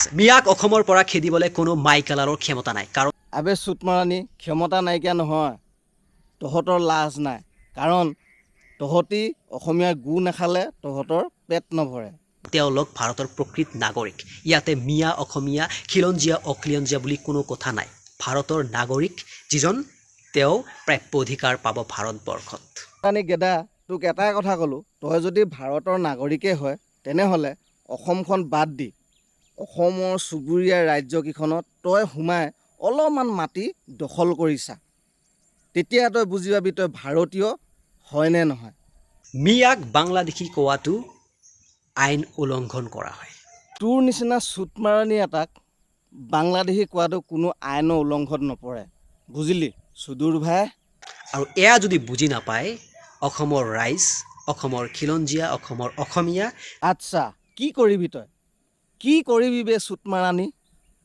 মিয়াক অসমৰ পৰা খেদিবলৈ কোনো মাইকেলাৰৰ ক্ষমতা নাই, কাৰণ আবে চুটমাৰানি ক্ষমতা নাইকিয়া নহয়, তহঁতৰ লাজ নাই। কাৰণ তহঁতি অসমীয়াৰ গু নাখালে তহঁতৰ পেট নভৰে। তেওঁলোক ভাৰতৰ প্ৰকৃত নাগৰিক। ইয়াতে মিয়া অসমীয়া, খিলঞ্জীয়া অখিলঞ্জীয়া বুলি কোনো কথা নাই। ভাৰতৰ নাগৰিক যিজন, তেওঁ প্ৰাপ্য অধিকাৰ পাব ভাৰতবৰ্ষত। গেদা, তোক এটাই কথা ক'লোঁ, তই যদি ভাৰতৰ নাগৰিকেই হয় তেনেহ'লে অসমখন বাদ দি অসমৰ চুবুৰীয়া ৰাজ্যকেইখনত তই সোমাই অলপমান মাটি দখল কৰিছা, তেতিয়া তই বুজি পাবি তই ভাৰতীয় হয়নে নহয়। মিয়াক বাংলাদেশী কোৱাটো আইন উলংঘন কৰা হয়। তোৰ নিচিনা চুটমাৰানি এটাক বাংলাদেশী কোৱাটো কোনো আইনৰ উলংঘন নপৰে, বুজিলি সুদূৰ ভাই। আৰু এয়া যদি বুজি নাপায় অসমৰ ৰাইজ, অসমৰ খিলঞ্জীয়া, অসমৰ অসমীয়া, আচ্ছা কি কৰিবি তই, কি কৰিবি বে চুটমাৰানি?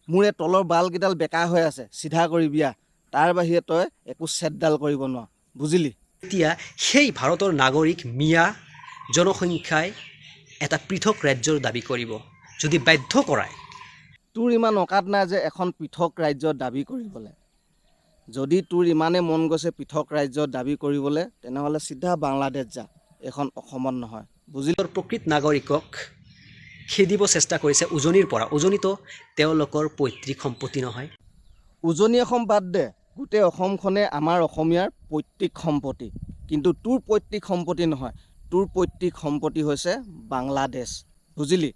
মোৰ এই তলৰ বালকেইডাল বেকা হৈ আছে, চিধা কৰিবি আ। তাৰ বাহিৰে তই একো চেটডাল কৰিব নোৱাৰ, বুজিলি। এতিয়া সেই ভাৰতৰ নাগৰিক মিয়া জনসংখ্যাই এটা পৃথক ৰাজ্যৰ দাবী কৰিব। যদি বাধ্য কৰায়, তোৰ ইমান অকাত নাই যে এখন পৃথক ৰাজ্যৰ দাবী কৰিবলৈ। যদি তোৰ ইমানেই মন গৈছে পৃথক ৰাজ্যৰ দাবী কৰিবলৈ, তেনেহ'লে চিধা বাংলাদেশ যা, এখন অসমত নহয়, বুজিলি। প্ৰকৃত নাগৰিকক খেদিব চেষ্টা কৰিছে উজনিৰ পৰা। উজনিতো তেওঁলোকৰ পৈতৃক সম্পত্তি নহয়। উজনি অসম বাদ দে, গোটেই অসমখনে আমাৰ অসমীয়াৰ পৈতৃক সম্পত্তি। কিন্তু তোৰ পৈতৃক সম্পত্তি নহয়, তোৰ পৈতৃক সম্পত্তি হৈছে বাংলাদেশ, বুজিলি।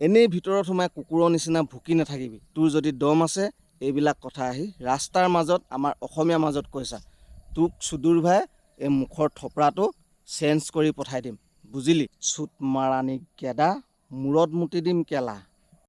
এনেই ভিতৰত সোমাই কুকুৰৰ নিচিনা ভুকি নাথাকিবি। তোৰ যদি দম আছে এইবিলাক কথা আহি ৰাস্তাৰ মাজত আমাৰ অসমীয়াৰ মাজত কৈছা, তোক সুদূৰ ভাই এই মুখৰ থপৰাটো চেঞ্জ কৰি পঠাই দিম, বুজিলি। চুটমাৰানি গেদা, মূৰত মুতি দিম কেলা।